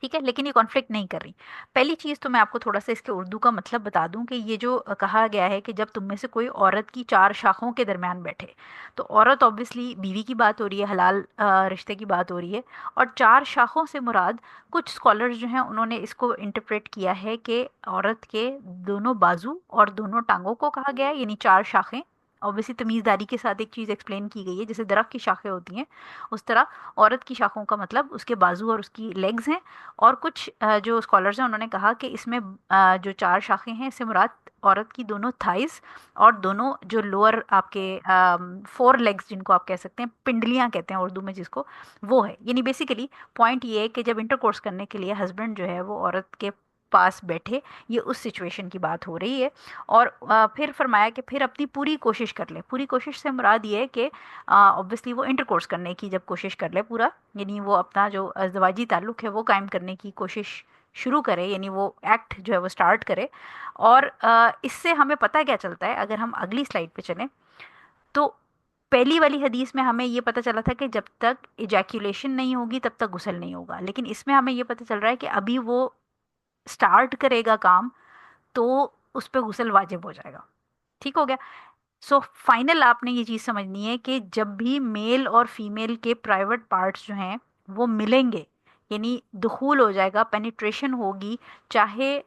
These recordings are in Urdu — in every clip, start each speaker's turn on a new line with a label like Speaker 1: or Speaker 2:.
Speaker 1: ٹھیک ہے، لیکن یہ کانفلکٹ نہیں کر رہی۔ پہلی چیز تو میں آپ کو تھوڑا سا اس کے اردو کا مطلب بتا دوں کہ یہ جو کہا گیا ہے کہ جب تم میں سے کوئی عورت کی چار شاخوں کے درمیان بیٹھے، تو عورت آبویسلی بیوی کی بات ہو رہی ہے، حلال رشتے کی بات ہو رہی ہے، اور چار شاخوں سے مراد کچھ اسکالرز جو ہیں انہوں نے اس کو انٹرپریٹ کیا ہے کہ عورت کے دونوں بازو اور دونوں ٹانگوں کو کہا گیا ہے، یعنی چار شاخیں۔ اوبیسلی تمیزداری کے ساتھ ایک چیز ایکسپلین کی گئی ہے، جیسے درخت کی شاخیں ہوتی ہیں اس طرح عورت کی شاخوں کا مطلب اس کے بازو اور اس کی لیگز ہیں۔ اور کچھ جو اسکالرز ہیں انہوں نے کہا کہ اس میں جو چار شاخیں ہیں اس سے مراد عورت کی دونوں تھائز اور دونوں جو لوور آپ کے فور لیگز جن کو آپ کہہ سکتے ہیں، پنڈلیاں کہتے ہیں اردو میں جس کو، وہ ہے۔ یعنی بیسیکلی پوائنٹ یہ ہے کہ جب انٹر کورس کرنے کے لیے ہسبینڈ جو ہے وہ عورت کے پاس بیٹھے، یہ اس سچویشن کی بات ہو رہی ہے۔ اور پھر فرمایا کہ پھر اپنی پوری کوشش کر لے۔ پوری کوشش سے مراد یہ ہے کہ آبویسلی وہ انٹر کورس کرنے کی جب کوشش کر لے پورا، یعنی وہ اپنا جو ازدواجی تعلق ہے وہ قائم کرنے کی کوشش شروع کرے، یعنی وہ ایکٹ جو ہے وہ سٹارٹ کرے۔ اور اس سے ہمیں پتہ کیا چلتا ہے، اگر ہم اگلی سلائیڈ پہ چلیں تو پہلی والی حدیث میں ہمیں یہ پتہ چلا تھا کہ جب تک ایجیکولیشن نہیں ہوگی تب تک غسل نہیں ہوگا، لیکن اس میں ہمیں یہ پتہ چل رہا ہے کہ ابھی وہ سٹارٹ کرے گا کام تو اس پہ غسل واجب ہو جائے گا۔ ٹھیک ہو گیا؟ سو فائنل آپ نے یہ چیز سمجھنی ہے کہ جب بھی میل اور فیمیل کے پرائیویٹ پارٹس جو ہیں وہ ملیں گے، یعنی دخول ہو جائے گا، پینیٹریشن ہوگی، چاہے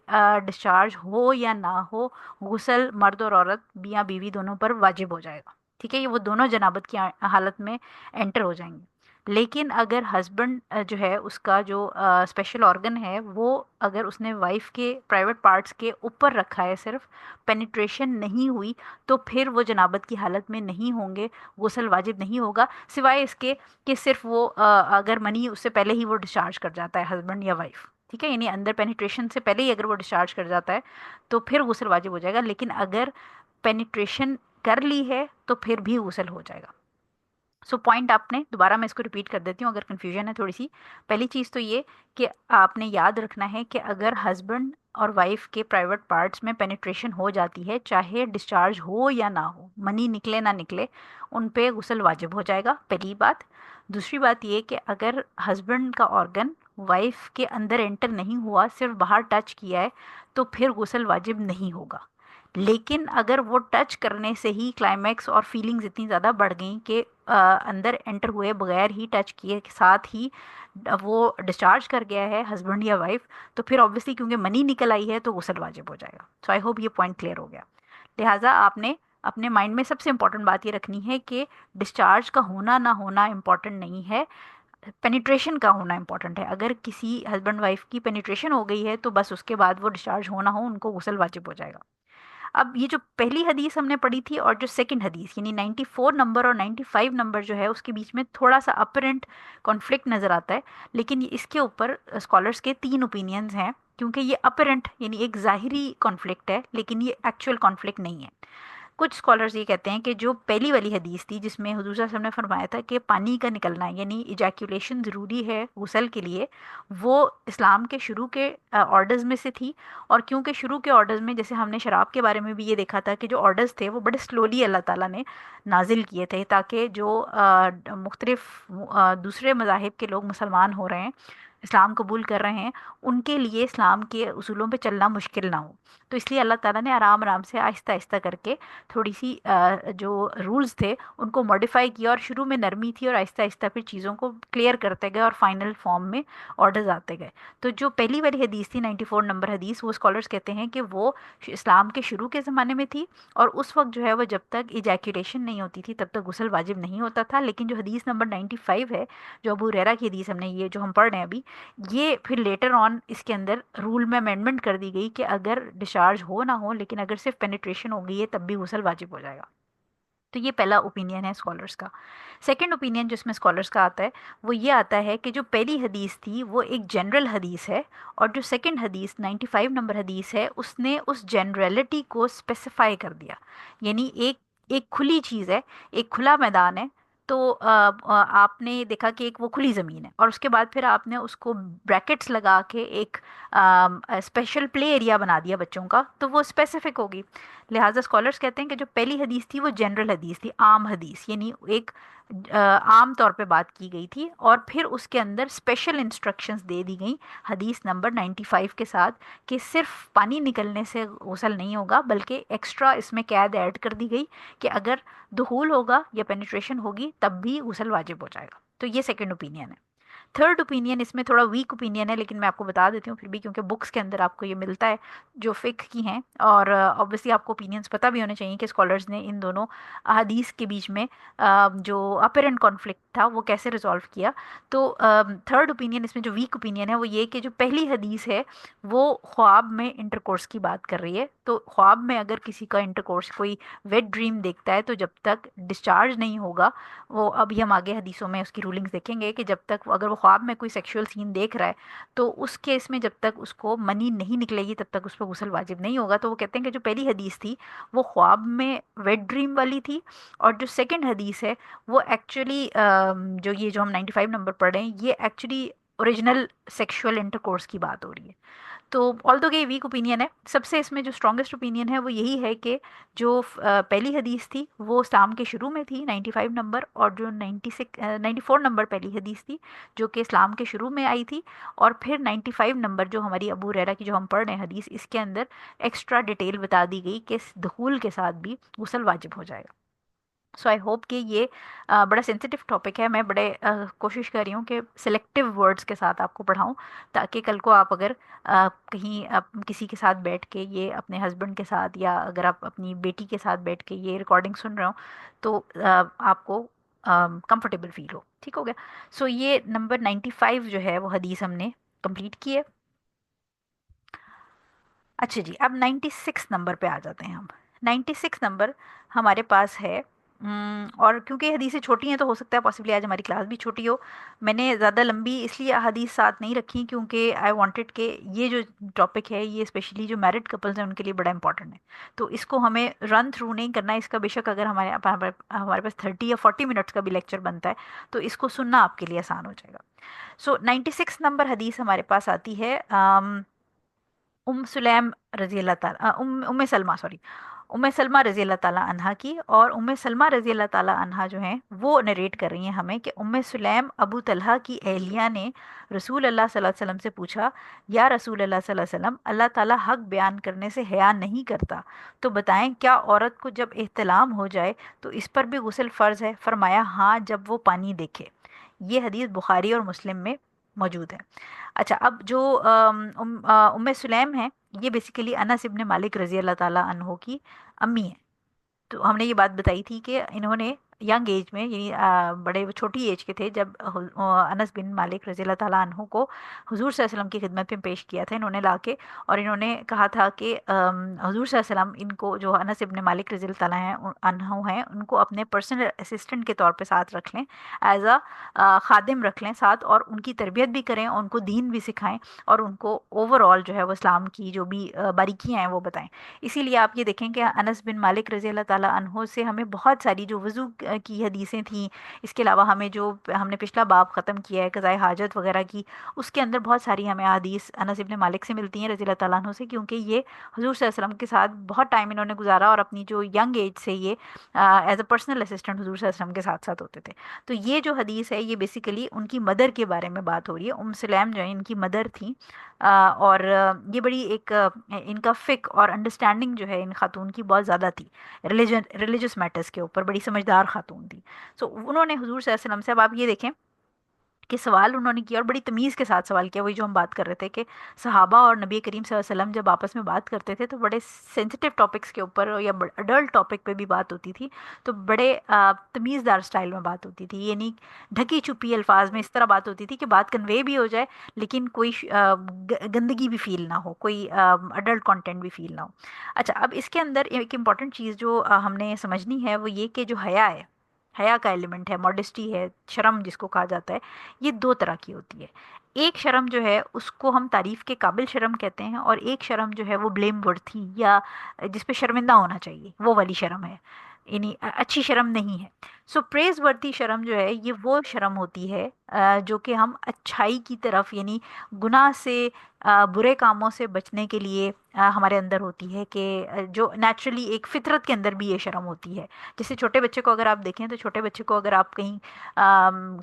Speaker 1: ڈسچارج ہو یا نہ ہو، غسل مرد اور عورت میاں بیوی دونوں پر واجب ہو جائے گا۔ ٹھیک ہے، یہ وہ دونوں جنابت کی حالت میں انٹر ہو جائیں گے۔ لیکن اگر ہسبینڈ جو ہے اس کا جو اسپیشل آرگن ہے وہ اگر اس نے وائف کے پرائیویٹ پارٹس کے اوپر رکھا ہے، صرف پینیٹریشن نہیں ہوئی، تو پھر وہ جنابت کی حالت میں نہیں ہوں گے، غسل واجب نہیں ہوگا، سوائے اس کے کہ صرف وہ اگر منی اس سے پہلے ہی وہ ڈسچارج کر جاتا ہے ہسبینڈ یا وائف، ٹھیک ہے، یعنی اندر پینیٹریشن سے پہلے ہی اگر وہ ڈسچارج کر جاتا ہے تو پھر غسل واجب ہو جائے گا، لیکن اگر پینیٹریشن کر لی ہے تو پھر بھی غسل ہو جائے گا۔ سو پوائنٹ آپ نے دوبارہ میں اس کو ریپیٹ کر دیتی ہوں اگر کنفیوژن ہے تھوڑی سی۔ پہلی چیز تو یہ کہ آپ نے یاد رکھنا ہے کہ اگر ہسبینڈ اور وائف کے پرائیویٹ پارٹس میں پینیٹریشن ہو جاتی ہے، چاہے ڈسچارج ہو یا نہ ہو، منی نکلے نہ نکلے، ان پہ غسل واجب ہو جائے گا، پہلی بات۔ دوسری بات یہ کہ اگر ہسبینڈ کا آرگن وائف کے اندر انٹر نہیں ہوا، صرف باہر ٹچ کیا ہے، تو پھر غسل واجب نہیں ہوگا۔ لیکن اگر وہ ٹچ کرنے سے ہی کلائمیکس اور فیلنگز اتنی زیادہ بڑھ گئیں کہ اندر انٹر ہوئے بغیر ہی ٹچ کیے کے ساتھ ہی وہ ڈسچارج کر گیا ہے ہسبینڈ یا وائف، تو پھر آبویسلی کیونکہ منی نکل آئی ہے تو غسل واجب ہو جائے گا۔ سو آئی ہوپ یہ پوائنٹ کلیئر ہو گیا۔ لہٰذا آپ نے اپنے مائنڈ میں سب سے امپورٹنٹ بات یہ رکھنی ہے کہ ڈسچارج کا ہونا نہ ہونا امپورٹنٹ نہیں ہے، پینیٹریشن کا ہونا امپورٹنٹ ہے۔ اگر کسی ہسبینڈ وائف کی پینیٹریشن ہو گئی ہے تو بس اس کے بعد وہ ڈسچارج ہونا ہو، ان کو غسل واجب ہو جائے گا۔ اب یہ جو پہلی حدیث ہم نے پڑھی تھی اور جو سیکنڈ حدیث یعنی 94 نمبر اور 95 نمبر جو ہے اس کے بیچ میں تھوڑا سا اپرنٹ کانفلکٹ نظر آتا ہے، لیکن اس کے اوپر اسکالرس کے تین اوپینینز ہیں، کیونکہ یہ اپرنٹ یعنی ایک ظاہری کانفلکٹ ہے لیکن یہ ایکچوئل کانفلکٹ نہیں ہے۔ کچھ اسکالرز یہ کہتے ہیں کہ جو پہلی والی حدیث تھی جس میں حضور صلی اللہ علیہ وسلم نے فرمایا تھا کہ پانی کا نکلنا یعنی ایجیکولیشن ضروری ہے غسل کے لیے، وہ اسلام کے شروع کے آرڈرز میں سے تھی۔ اور کیونکہ شروع کے آرڈرز میں جیسے ہم نے شراب کے بارے میں بھی یہ دیکھا تھا کہ جو آرڈرز تھے وہ بڑے سلولی اللہ تعالیٰ نے نازل کیے تھے تاکہ جو مختلف دوسرے مذاہب کے لوگ مسلمان ہو رہے ہیں، اسلام قبول کر رہے ہیں، ان کے لیے اسلام کے اصولوں پہ چلنا مشکل نہ ہو۔ تو اس لیے اللہ تعالیٰ نے آرام آرام سے آہستہ آہستہ کر کے تھوڑی سی جو رولز تھے ان کو ماڈیفائی کیا، اور شروع میں نرمی تھی اور آہستہ آہستہ پھر چیزوں کو کلیئر کرتے گئے اور فائنل فارم میں آرڈرز آتے گئے۔ تو جو پہلی والی حدیث تھی 94 نمبر حدیث، وہ اسکالرز کہتے ہیں کہ وہ اسلام کے شروع کے زمانے میں تھی، اور اس وقت جو ہے وہ جب تک ایجیکولیشن نہیں ہوتی تھی تب تک غسل واجب نہیں ہوتا تھا۔ لیکن جو حدیث نمبر 95 ہے، جو ابو ہریرہ کی حدیث ہم نے یہ جو ہم پڑھ رہے ہیں ابھی، یہ پھر لیٹر آن اس کے اندر رول میں امینڈمنٹ کر دی گئی کہ اگر ڈسچارج ہو نہ ہو لیکن اگر صرف پینیٹریشن ہو گئی ہے تب بھی غسل واجب ہو جائے گا۔ تو یہ پہلا اوپینین ہے اسکالرس کا۔ سیکنڈ اوپینین جو اس میں اسکالرس کا آتا ہے وہ یہ آتا ہے کہ جو پہلی حدیث تھی وہ ایک جنرل حدیث ہے، اور جو سیکنڈ حدیث 95 نمبر حدیث ہے اس نے اس جنرلٹی کو اسپیسیفائی کر دیا، یعنی ایک کھلی چیز ہے، ایک کھلا میدان ہے، تو آپ نے دیکھا کہ ایک وہ کھلی زمین ہے، اور اس کے بعد پھر آپ نے اس کو بریکٹس لگا کے ایک اسپیشل پلے ایریا بنا دیا بچوں کا، تو وہ اسپیسیفک ہوگی. لہٰذا اسکالرس کہتے ہیں کہ جو پہلی حدیث تھی وہ جنرل حدیث تھی، عام حدیث، یعنی ایک عام طور پہ بات کی گئی تھی، اور پھر اس کے اندر اسپیشل انسٹرکشنز دے دی گئیں حدیث نمبر 95 کے ساتھ، کہ صرف پانی نکلنے سے غسل نہیں ہوگا، بلکہ ایکسٹرا اس میں قید ایڈ کر دی گئی کہ اگر دخول ہوگا یا پینیٹریشن ہوگی تب بھی غسل واجب ہو جائے گا. تو یہ سیکنڈ اوپینین ہے. تھرڈ اوپینین اس میں تھوڑا ویک اوپینین ہے، لیکن میں آپ کو بتا دیتی ہوں پھر بھی، کیونکہ بکس کے اندر آپ کو یہ ملتا ہے جو فقہ کی ہیں، اور آبویسلی آپ کو اوپینینس پتہ بھی ہونے چاہیے کہ اسکالرز نے ان دونوں احادیث کے بیچ میں جو اپیرنٹ کانفلکٹ تھا وہ کیسے ریزالو کیا. تو تھرڈ اوپینین اس میں جو ویک اوپینین ہے وہ یہ کہ جو پہلی حدیث ہے وہ خواب میں انٹر کورس کی بات کر رہی ہے. تو خواب میں اگر کسی کا انٹر کورس کوئی ویٹ ڈریم دیکھتا ہے تو جب تک ڈسچارج نہیں ہوگا، وہ ابھی ہم آگے حدیثوں میں اس کی رولنگز دیکھیں گے کہ جب تک اگر وہ خواب میں کوئی سیکشول سین دیکھ رہا ہے تو اس کیس میں جب تک اس کو منی نہیں نکلے گی تب تک اس پہ غسل واجب نہیں ہوگا. تو وہ کہتے ہیں کہ جو پہلی حدیث تھی وہ خواب میں ویٹ ڈریم والی تھی، اور جو سیکنڈ حدیث ہے وہ ایکچولی جو ہم 95 نمبر پڑھ رہے ہیں یہ actually original sexual intercourse کی بات ہو رہی ہے. تو آلدو کہ یہ ویک اوپینین ہے، سب سے اس میں جو اسٹرانگسٹ اوپینین ہے وہ یہی ہے کہ جو پہلی حدیث تھی وہ اسلام کے شروع میں تھی 95 نمبر، اور جو 94 نمبر پہلی حدیث تھی جو کہ اسلام کے شروع میں آئی تھی، اور پھر 95 نمبر جو ہماری ابو ہریرہ کی جو ہم پڑھ رہے ہیں حدیث، اس کے اندر ایکسٹرا ڈیٹیل بتا دی گئی کہ دخول کے ساتھ بھی غسل واجب ہو جائے گا. سو آئی ہوپ کہ یہ بڑا سینسیٹیو ٹاپک ہے. میں بڑے کوشش کر رہی ہوں کہ سلیکٹیو ورڈز کے ساتھ آپ کو پڑھاؤں، تاکہ کل کو آپ اگر کہیں کسی کے ساتھ بیٹھ کے یہ اپنے ہسبینڈ کے ساتھ، یا اگر آپ اپنی بیٹی کے ساتھ بیٹھ کے یہ ریکارڈنگ سن رہے ہوں تو آپ کو کمفرٹیبل فیل ہو. ٹھیک ہو گیا؟ سو یہ نمبر 95 جو ہے وہ حدیث ہم نے کمپلیٹ کی ہے. اچھا جی، اب 96 نمبر پہ آ جاتے ہیں ہم. 96 نمبر ہمارے پاس ہے، اور کیونکہ یہ حدیثیں چھوٹی ہیں تو ہو سکتا ہے پاسبلی آج ہماری کلاس بھی چھوٹی ہو. میں نے زیادہ لمبی اس لیے احادیث ساتھ نہیں رکھی کیونکہ آئی وانٹڈ کہ یہ جو ٹاپک ہے یہ اسپیشلی جو میرڈ کپلز ہیں ان کے لیے بڑا امپورٹنٹ ہے. تو اس کو ہمیں رن تھرو نہیں کرنا ہے. اس کا بے شک اگر ہمارے پاس 30 یا 40 منٹس کا بھی لیکچر بنتا ہے تو اس کو سننا آپ کے لیے آسان ہو جائے گا. سو 96 نمبر حدیث ہمارے پاس آتی ہے ام سلیم رضی اللہ تعالیٰ ام سلمہ سوری ام سلمہ رضی اللہ تعالیٰ عنہا کی. اور ام سلمہ رضی اللہ تعالیٰ عنہا جو ہیں وہ نریٹ کر رہی ہیں ہمیں کہ ام سلیم ابو طلحہ کی اہلیہ نے رسول اللہ صلی اللہ علیہ وسلم سے پوچھا، یا رسول اللہ صلی اللہ علیہ وسلم، اللہ تعالیٰ حق بیان کرنے سے حیا نہیں کرتا، تو بتائیں کیا عورت کو جب احتلام ہو جائے تو اس پر بھی غسل فرض ہے؟ فرمایا ہاں، جب وہ پانی دیکھے. یہ حدیث بخاری اور مسلم میں موجود ہے. اچھا، اب جو ام سلیم ہیں یہ بیسیکلی انس ابن مالک رضی اللہ تعالیٰ عنہ کی امی ہیں. تو ہم نے یہ بات بتائی تھی کہ انہوں نے ینگ ایج میں، یعنی بڑے چھوٹی ایج کے تھے جب انس بن مالک رضی اللہ تعالیٰ عنہ کو حضور صلی اللہ علیہ وسلم کی خدمت میں پیش کیا تھا انہوں نے لا کے، اور انہوں نے کہا تھا کہ حضور صلی اللہ علیہ وسلم ان کو، جو انس ابن مالک رضی اللہ تعالیٰ عنہ ہیں، ان کو اپنے پرسنل اسسٹنٹ کے طور پہ ساتھ رکھ لیں، ایز خادم رکھ لیں ساتھ، اور ان کی تربیت بھی کریں، اور ان کو دین بھی سکھائیں، اور ان کو اوور آل جو ہے وہ اسلام کی جو بھی باریکیاں ہیں وہ بتائیں. اسی لیے آپ یہ دیکھیں کہ انس بن مالک رضی اللہ تعالیٰ عنہ سے ہمیں بہت ساری جو وضو کی حدیثیں تھیں، اس کے علاوہ ہمیں جو ہم نے پچھلا باب ختم کیا ہے قضائے حاجت وغیرہ کی، اس کے اندر بہت ساری ہمیں حدیث انس بن مالک سے ملتی ہیں رضی اللہ تعالیٰ عنہ سے، کیونکہ یہ حضور صلی اللہ علیہ وسلم کے ساتھ بہت ٹائم انہوں نے گزارا، اور اپنی جو ینگ ایج سے یہ ایز اے پرسنل اسسٹنٹ حضور صلی اللہ علیہ وسلم کے ساتھ ساتھ ہوتے تھے. تو یہ جو حدیث ہے یہ بیسیکلی ان کی مدر کے بارے میں بات ہو رہی ہے. ام سلیم جو ہے ان کی مدر تھیں، اور یہ بڑی ایک ان کا فقہ اور انڈرسٹینڈنگ جو ہے ان خاتون کی بہت زیادہ تھی، ریلیجس میٹرز کے اوپر بڑی سمجھدار خاتون تھی. سو انہوں نے حضور صلی اللہ علیہ وسلم سے، اب آپ یہ دیکھیں کہ سوال انہوں نے کیا اور بڑی تمیز کے ساتھ سوال کیا. وہی جو ہم بات کر رہے تھے کہ صحابہ اور نبی کریم صلی اللہ علیہ وسلم جب آپس میں بات کرتے تھے تو بڑے سینسیٹیو ٹاپکس کے اوپر یا اڈلٹ ٹاپک پہ بھی بات ہوتی تھی تو بڑے تمیز دار سٹائل میں بات ہوتی تھی، یعنی ڈھکی چھپی الفاظ میں اس طرح بات ہوتی تھی کہ بات کنوے بھی ہو جائے لیکن کوئی گندگی بھی فیل نہ ہو، کوئی اڈلٹ کانٹینٹ بھی فیل نہ ہو. اچھا، اب اس کے اندر ایک امپورٹنٹ چیز جو ہم نے سمجھنی ہے وہ یہ کہ جو حیا ہے، حیا کا ایلیمنٹ ہے، ماڈسٹی ہے، شرم جس کو کہا جاتا ہے، یہ دو طرح کی ہوتی ہے. ایک شرم جو ہے اس کو ہم تعریف کے قابل شرم کہتے ہیں، اور ایک شرم جو ہے وہ بلیم ورتھی یا جس پہ شرمندہ ہونا چاہیے وہ والی شرم ہے، یعنی اچھی شرم نہیں ہے. سو پریز ورتی شرم جو ہے یہ وہ شرم ہوتی ہے جو کہ ہم اچھائی کی طرف، یعنی گناہ سے، برے کاموں سے بچنے کے لیے ہمارے اندر ہوتی ہے، کہ جو نیچرلی ایک فطرت کے اندر بھی یہ شرم ہوتی ہے. جیسے چھوٹے بچے کو اگر آپ دیکھیں تو چھوٹے بچے کو اگر آپ کہیں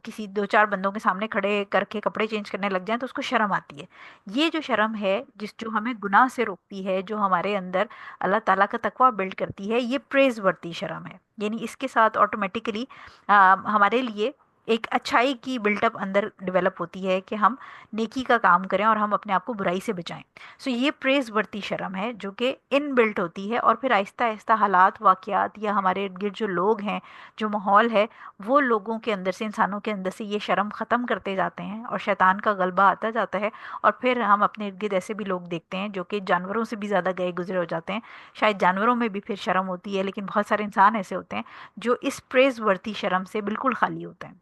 Speaker 1: کسی دو چار بندوں کے سامنے کھڑے کر کے کپڑے چینج کرنے لگ جائیں تو اس کو شرم آتی ہے. یہ جو شرم ہے جو ہمیں گناہ سے روکتی ہے، جو ہمارے اندر اللہ تعالیٰ کا تقوی بلڈ کرتی ہے، یہ پریز ورتی شرم ہے. یعنی اس کے ساتھ آٹومیٹیکلی ہمارے لیے ایک اچھائی کی بلٹ اپ اندر ڈیولپ ہوتی ہے کہ ہم نیکی کا کام کریں اور ہم اپنے آپ کو برائی سے بچائیں. سو یہ پریز ورتی شرم ہے جو کہ ان بلٹ ہوتی ہے، اور پھر آہستہ آہستہ حالات، واقعات یا ہمارے ارد گرد جو لوگ ہیں، جو ماحول ہے، وہ لوگوں کے اندر سے، انسانوں کے اندر سے یہ شرم ختم کرتے جاتے ہیں اور شیطان کا غلبہ آتا جاتا ہے. اور پھر ہم اپنے ارد گرد ایسے بھی لوگ دیکھتے ہیں جو کہ جانوروں سے بھی زیادہ گئے گزرے ہو جاتے ہیں. شاید جانوروں میں بھی پھر شرم ہوتی ہے، لیکن بہت سارے انسان ایسے ہوتے ہیں جو اس پریز ورتی شرم سے بالکل خالی ہوتے ہیں.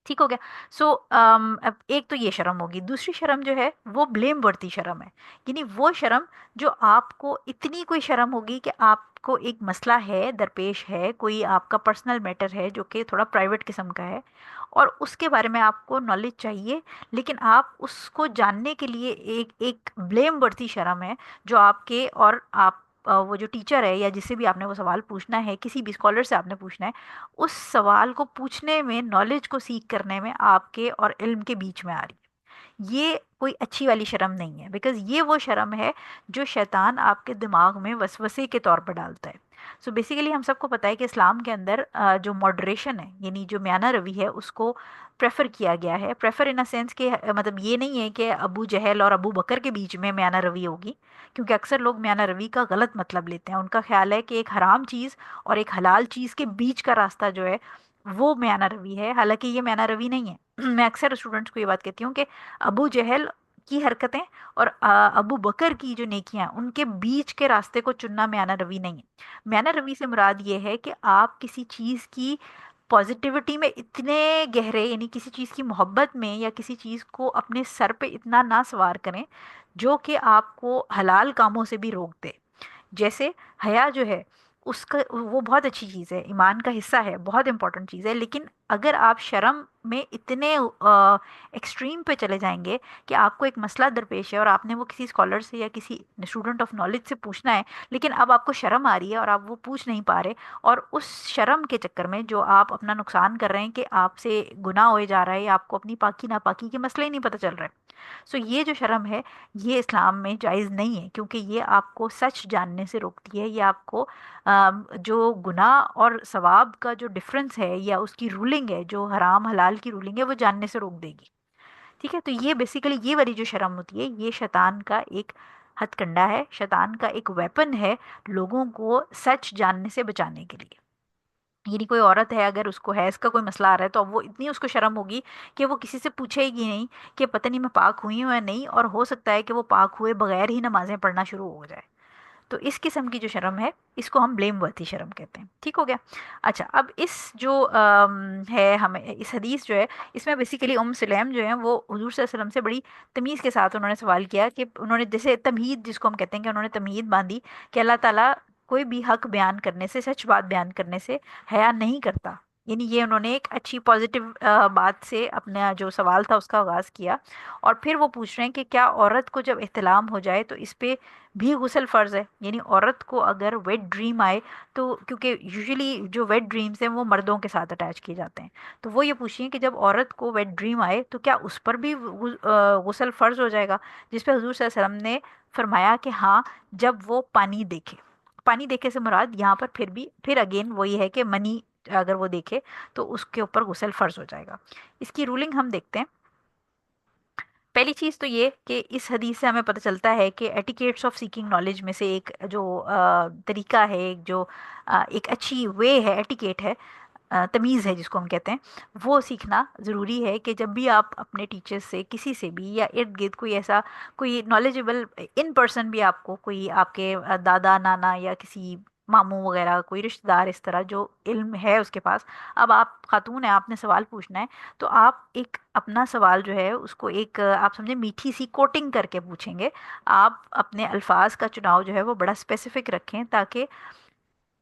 Speaker 1: ٹھیک ہو گیا. سو اب ایک تو یہ شرم ہوگی. دوسری شرم جو ہے وہ بلیم ورتی شرم ہے. یعنی وہ شرم جو آپ کو اتنی کوئی شرم ہوگی کہ آپ کو ایک مسئلہ ہے، درپیش ہے، کوئی آپ کا پرسنل میٹر ہے جو کہ تھوڑا پرائیویٹ قسم کا ہے، اور اس کے بارے میں آپ کو نالج چاہیے، لیکن آپ اس کو جاننے کے لیے ایک بلیم ورتی شرم ہے جو آپ کے اور آپ وہ جو ٹیچر ہے یا جس سے بھی آپ نے وہ سوال پوچھنا ہے، کسی بھی اسکالر سے آپ نے پوچھنا ہے، اس سوال کو پوچھنے میں، نالج کو سیکھ کرنے میں آپ کے اور علم کے بیچ میں آ رہی ہے. یہ کوئی اچھی والی شرم نہیں ہے، بیکاز یہ وہ شرم ہے جو شیطان آپ کے دماغ میں وسوسے کے طور پر ڈالتا ہے. سو بیسیکلی ہم سب کو پتہ ہے کہ اسلام کے اندر جو ماڈریشن ہے، یعنی جو میانہ روی ہے، اس کو پریفر کیا گیا ہے. پریفر ان سینس کہ مطلب یہ نہیں ہے کہ ابو جہل اور ابو بکر کے بیچ میں میانہ روی ہوگی، کیونکہ اکثر لوگ میانہ روی کا غلط مطلب لیتے ہیں. ان کا خیال ہے کہ ایک حرام چیز اور ایک حلال چیز کے بیچ کا راستہ جو ہے وہ میانہ روی ہے، حالانکہ یہ میانہ روی نہیں ہے. میں اکثر اسٹوڈنٹس کو یہ بات کہتی ہوں کہ ابو جہل کی حرکتیں اور ابو بکر کی جو نیکیاں، ان کے بیچ کے راستے کو چننا میانہ روی نہیں ہے. میانہ روی سے مراد یہ ہے کہ آپ کسی چیز کی پازیٹیوٹی میں اتنے گہرے، یعنی کسی چیز کی محبت میں یا کسی چیز کو اپنے سر پہ اتنا نہ سوار کریں جو کہ آپ کو حلال کاموں سے بھی روک دے. جیسے حیا جو ہے، اس کا وہ بہت اچھی چیز ہے، ایمان کا حصہ ہے، بہت امپورٹنٹ چیز ہے، لیکن اگر آپ شرم میں اتنے ایکسٹریم پہ چلے جائیں گے کہ آپ کو ایک مسئلہ درپیش ہے اور آپ نے وہ کسی اسکالر سے یا کسی اسٹوڈنٹ آف نالج سے پوچھنا ہے، لیکن اب آپ کو شرم آ رہی ہے اور آپ وہ پوچھ نہیں پا رہے، اور اس شرم کے چکر میں جو آپ اپنا نقصان کر رہے ہیں کہ آپ سے گناہ ہوئے جا رہا ہے یا آپ کو اپنی پاکی ناپاکی کے مسئلے ہی نہیں پتہ چل رہے. سو یہ جو شرم ہے یہ اسلام میں جائز نہیں ہے، کیونکہ یہ آپ کو سچ جاننے سے روکتی ہے. یہ آپ کو جو گناہ اور ثواب کا جو ڈفرنس ہے یا اس کی رولنگ ہے، جو حرام حلال کی رولنگ ہے، وہ جاننے سے روک دے گی. ٹھیک ہے. تو یہ بیسیکلی یہ والی جو شرم ہوتی ہے یہ شیطان کا ایک ہتھ کنڈا ہے، شیطان کا ایک ویپن ہے لوگوں کو سچ جاننے سے بچانے کے لیے. یعنی کوئی عورت ہے، اگر اس کو حیض کا کوئی مسئلہ آ رہا ہے تو اب وہ اتنی اس کو شرم ہوگی کہ وہ کسی سے پوچھے گی نہیں کہ پتہ نہیں میں پاک ہوئی ہوں یا نہیں، اور ہو سکتا ہے کہ وہ پاک ہوئے بغیر ہی نمازیں پڑھنا شروع ہو جائے. تو اس قسم کی جو شرم ہے اس کو ہم بلیم ورتھی شرم کہتے ہیں. ٹھیک ہو گیا. اچھا، اب اس جو ہے ہمیں اس حدیث جو ہے، اس میں بیسیکلی سلیم جو ہیں وہ حضور صلی اللہ علیہ وسلم سے بڑی تمیز کے ساتھ انہوں نے سوال کیا، کہ انہوں نے جیسے تمہید جس کو ہم کہتے ہیں، کہ انہوں نے تمہید باندھی کہ اللہ تعالیٰ کوئی بھی حق بیان کرنے سے، سچ بات بیان کرنے سے حیا نہیں کرتا. یعنی یہ انہوں نے ایک اچھی پازیٹیو بات سے اپنا جو سوال تھا اس کا آغاز کیا. اور پھر وہ پوچھ رہے ہیں کہ کیا عورت کو جب احتلام ہو جائے تو اس پہ بھی غسل فرض ہے؟ یعنی عورت کو اگر ویٹ ڈریم آئے تو، کیونکہ یوزلی جو ویٹ ڈریمز ہیں وہ مردوں کے ساتھ اٹیچ کیے جاتے ہیں، تو وہ یہ پوچھیں کہ جب عورت کو ویٹ ڈریم آئے تو کیا اس پر بھی غسل فرض ہو جائے گا؟ جس پہ حضور صلی اللہ علیہ وسلم نے فرمایا کہ ہاں، جب وہ پانی دیکھے. پانی دیکھے سے مراد یہاں پر پھر اگین وہی ہے کہ منی اگر وہ دیکھے تو اس کے اوپر غسل فرض ہو جائے گا. اس کی رولنگ ہم دیکھتے ہیں. پہلی چیز تو یہ کہ اس حدیث سے ہمیں پتہ چلتا ہے کہ ایٹیکیٹس آف سیکنگ نالج میں سے ایک جو طریقہ ہے، ایک جو ایک اچھی وے ہے، ایٹیکیٹ ہے، تمیز ہے جس کو ہم کہتے ہیں، وہ سیکھنا ضروری ہے. کہ جب بھی آپ اپنے ٹیچر سے، کسی سے بھی، یا ارد گرد کوئی ایسا کوئی نالجبل ان پرسن بھی آپ کو، کوئی آپ کے دادا نانا یا کسی ماموں وغیرہ، کوئی رشتہ دار اس طرح جو علم ہے اس کے پاس، اب آپ خاتون ہیں، آپ نے سوال پوچھنا ہے، تو آپ ایک اپنا سوال جو ہے اس کو ایک آپ سمجھے میٹھی سی کوٹنگ کر کے پوچھیں گے. آپ اپنے الفاظ کا چناؤ جو ہے وہ بڑا اسپیسیفک رکھیں، تاکہ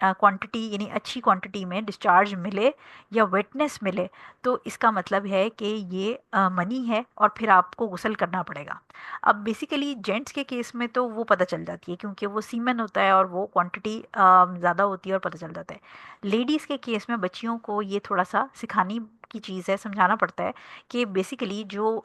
Speaker 1: کوانٹٹی یعنی اچھی کوانٹٹی میں ڈسچارج ملے یا ویٹنس ملے تو اس کا مطلب ہے کہ یہ منی ہے اور پھر آپ کو غسل کرنا پڑے گا. اب بیسیکلی جینٹس کے کیس میں تو وہ پتہ چل جاتی ہے کیونکہ وہ سیمن ہوتا ہے اور وہ کوانٹٹی زیادہ ہوتی ہے اور پتہ چل جاتا ہے. لیڈیز کے کیس میں بچیوں کو یہ تھوڑا سا سکھانی کی چیز ہے, سمجھانا پڑتا ہے کہ بیسیکلی جو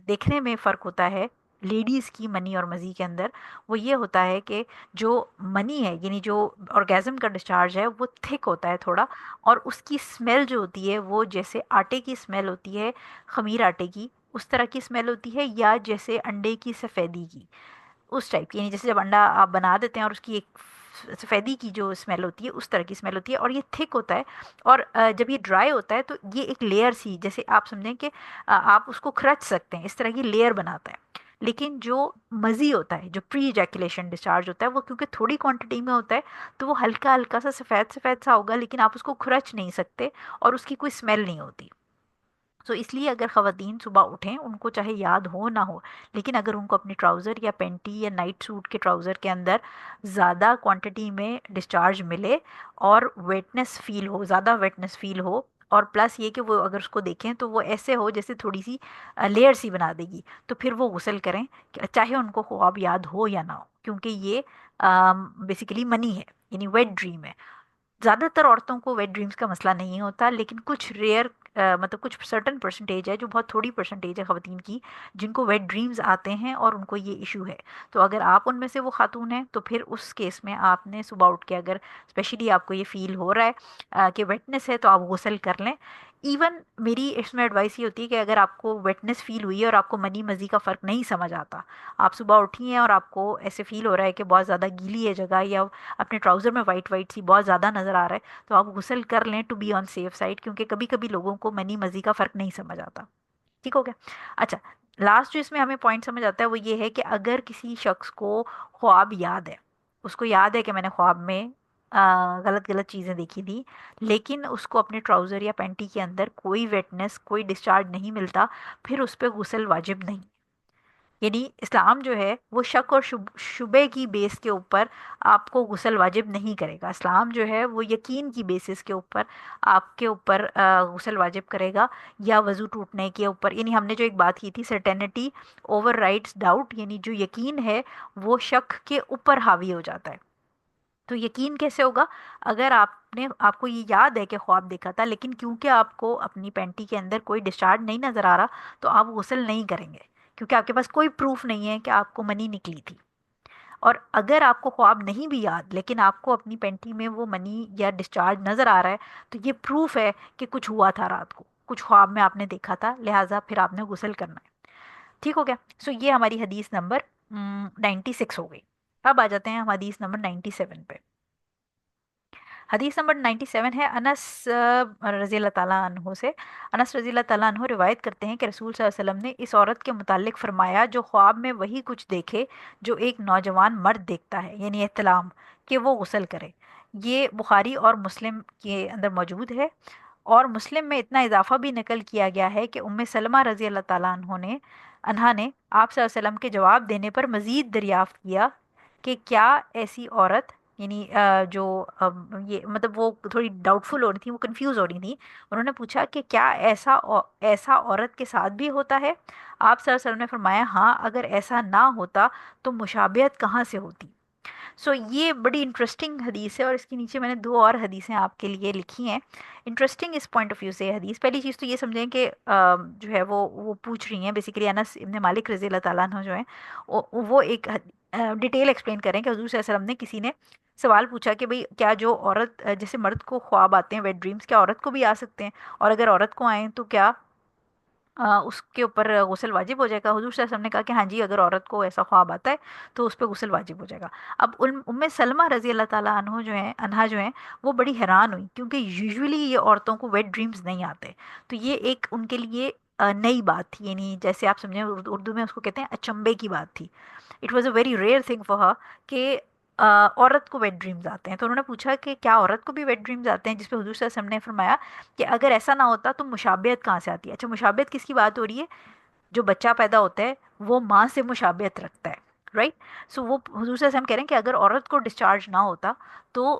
Speaker 1: دیکھنے میں فرق ہوتا ہے لیڈیز کی منی اور مزی کے اندر, وہ یہ ہوتا ہے کہ جو منی ہے یعنی جو orgasm کا ڈسچارج ہے وہ تھک ہوتا ہے تھوڑا, اور اس کی اسمیل جو ہوتی ہے وہ جیسے آٹے کی اسمیل ہوتی ہے, خمیر آٹے کی اس طرح کی اسمیل ہوتی ہے, یا جیسے انڈے کی سفیدی کی اس ٹائپ کی, یعنی جیسے جب انڈا آپ بنا دیتے ہیں اور اس کی ایک سفیدی کی جو اسمیل ہوتی ہے اس طرح کی اسمیل ہوتی ہے, اور یہ تھک ہوتا ہے. اور جب یہ ڈرائی ہوتا ہے تو یہ ایک لیئر سی, جیسے آپ سمجھیں کہ آپ اس کو کھرچ سکتے ہیں, اس طرح کی لیئر بناتا ہے. لیکن جو مزی ہوتا ہے, جو پری ایجیکولیشن ڈسچارج ہوتا ہے, وہ کیونکہ تھوڑی کوانٹٹی میں ہوتا ہے تو وہ ہلکا ہلکا سا سفید سفید سا ہوگا, لیکن آپ اس کو کھرچ نہیں سکتے اور اس کی کوئی اسمیل نہیں ہوتی. تو اس لیے اگر خواتین صبح اٹھیں, ان کو چاہے یاد ہو نہ ہو, لیکن اگر ان کو اپنی ٹراؤزر یا پینٹی یا نائٹ سوٹ کے ٹراؤزر کے اندر زیادہ کوانٹٹی میں ڈسچارج ملے اور ویٹنس فیل ہو, زیادہ ویٹنس فیل ہو, اور پلس یہ کہ وہ اگر اس کو دیکھیں تو وہ ایسے ہو جیسے تھوڑی سی لیئر سی بنا دے گی, تو پھر وہ غسل کریں چاہے ان کو خواب یاد ہو یا نہ ہو, کیونکہ یہ بیسیکلی منی ہے یعنی ویٹ ڈریم ہے. زیادہ تر عورتوں کو ویٹ ڈریمز کا مسئلہ نہیں ہوتا, لیکن کچھ ریئر مطلب کچھ سرٹن پرسنٹیج ہے, جو بہت تھوڑی پرسنٹیج ہے خواتین کی جن کو ویٹ ڈریمز آتے ہیں اور ان کو یہ ایشو ہے. تو اگر آپ ان میں سے وہ خاتون ہیں تو پھر اس کیس میں آپ نے صبح اٹھ کے اگر اسپیشلی آپ کو یہ فیل ہو رہا ہے کہ ویٹنس ہے تو آپ غسل کر لیں. ایون میری اس میں ایڈوائس یہ ہوتی ہے کہ اگر آپ کو ویٹنس فیل ہوئی ہے اور آپ کو منی مزی کا فرق نہیں سمجھ آتا, آپ صبح اٹھی ہیں اور آپ کو ایسے فیل ہو رہا ہے کہ بہت زیادہ گیلی ہے جگہ, یا اپنے ٹراؤزر میں وائٹ وائٹ سی بہت زیادہ نظر آ رہا ہے, تو آپ غسل کر لیں to be on safe side, کیونکہ کبھی کبھی لوگوں کو منی مزی کا فرق نہیں سمجھ آتا. ٹھیک ہو گیا. اچھا, لاسٹ جو اس میں ہمیں پوائنٹ سمجھ آتا ہے وہ یہ ہے کہ اگر کسی شخص کو خواب یاد ہے, اس کو یاد ہے کہ میں نے خواب میں غلط غلط چیزیں دیکھی تھی, لیکن اس کو اپنے ٹراؤزر یا پینٹی کے اندر کوئی ویٹنس کوئی ڈسچارج نہیں ملتا, پھر اس پہ غسل واجب نہیں. یعنی اسلام جو ہے وہ شک اور شبے کی بیس کے اوپر آپ کو غسل واجب نہیں کرے گا. اسلام جو ہے وہ یقین کی بیسس کے اوپر آپ کے اوپر غسل واجب کرے گا, یا وضو ٹوٹنے کے اوپر. یعنی ہم نے جو ایک بات کی تھی سرٹینٹی اوور رائڈس ڈاؤٹ, یعنی جو یقین ہے وہ شک کے اوپر حاوی ہو جاتا ہے. تو یقین کیسے ہوگا؟ اگر آپ کو یہ یاد ہے کہ خواب دیکھا تھا, لیکن کیونکہ آپ کو اپنی پینٹی کے اندر کوئی ڈسچارج نہیں نظر آ رہا, تو آپ غسل نہیں کریں گے کیونکہ آپ کے پاس کوئی پروف نہیں ہے کہ آپ کو منی نکلی تھی. اور اگر آپ کو خواب نہیں بھی یاد لیکن آپ کو اپنی پینٹی میں وہ منی یا ڈسچارج نظر آ رہا ہے, تو یہ پروف ہے کہ کچھ ہوا تھا رات کو, کچھ خواب میں آپ نے دیکھا تھا, لہٰذا پھر آپ نے غسل کرنا ہے. ٹھیک ہو گیا. سو یہ ہماری حدیث نمبر 96 ہو گئی. اب آ جاتے ہیں ہم حدیث نمبر 97 پہ. حدیث نمبر 97 ہے انس رضی اللہ تعالیٰ عنہ سے. انس رضی اللہ تعالیٰ عنہ روایت کرتے ہیں کہ رسول صلی اللہ علیہ وسلم نے اس عورت کے متعلق فرمایا جو خواب میں وہی کچھ دیکھے جو ایک نوجوان مرد دیکھتا ہے, یعنی احتلام, کہ وہ غسل کرے. یہ بخاری اور مسلم کے اندر موجود ہے, اور مسلم میں اتنا اضافہ بھی نقل کیا گیا ہے کہ ام سلمہ رضی اللہ تعالیٰ عنہا نے آپ صلی اللہ علیہ وسلم کے جواب دینے پر مزید دریافت کیا کہ کیا ایسی عورت, یعنی جو یہ مطلب وہ تھوڑی ڈاؤٹ فل ہو رہی تھی, وہ کنفیوز ہو رہی تھی, انہوں نے پوچھا کہ کیا ایسا عورت کے ساتھ بھی ہوتا ہے؟ آپ صلی اللہ علیہ وسلم نے فرمایا ہاں, اگر ایسا نہ ہوتا تو مشابہت کہاں سے ہوتی. سو یہ بڑی انٹرسٹنگ حدیث ہے, اور اس کے نیچے میں نے دو اور حدیثیں آپ کے لیے لکھی ہیں. انٹرسٹنگ اس پوائنٹ آف ویو سے حدیث, پہلی چیز تو یہ سمجھیں کہ جو ہے وہ پوچھ رہی ہیں بیسیکلی انس ابن مالک رضی اللہ تعالیٰ عنہ جو ہیں وہ ایک ڈیٹیل ایکسپلین کریں کہ حضور صلی اللہ علیہ وسلم نے کسی نے سوال پوچھا کہ بھئی کیا جو عورت جیسے مرد کو خواب آتے ہیں ویٹ ڈریمز, کیا عورت کو بھی آ سکتے ہیں, اور اگر عورت کو آئیں تو کیا اس کے اوپر غسل واجب ہو جائے گا؟ حضور صلی اللہ علیہ وسلم نے کہا کہ ہاں جی, اگر عورت کو ایسا خواب آتا ہے تو اس پہ غسل واجب ہو جائے گا. اب ام سلمہ رضی اللہ تعالیٰ عنہا جو ہیں وہ بڑی حیران ہوئی, کیونکہ یوزولی یہ عورتوں کو ویٹ ڈریمز نہیں آتے, تو یہ ایک ان کے لیے نئی بات تھی, یعنی جیسے آپ سمجھیں اردو میں اس کو کہتے ہیں اچنبے کی بات تھی. It was a very rare thing for her کہ عورت کو ویٹ ڈریمز آتے ہیں. تو انہوں نے پوچھا کہ کیا عورت کو بھی ویٹ ڈریمز آتے ہیں, جس پہ حضور صلی اللہ علیہ وسلم نے فرمایا کہ اگر ایسا نہ ہوتا تو مشابہت کہاں سے آتی ہے. اچھا, مشابہت کس کی بات ہو رہی ہے؟ جو بچہ پیدا ہوتا ہے وہ ماں سے مشابہت رکھتا ہے, رائٹ. سو وہ حضور صلی اللہ علیہ وسلم کہہ رہے ہیں کہ اگر عورت کو ڈسچارج نہ ہوتا تو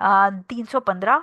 Speaker 1: 315,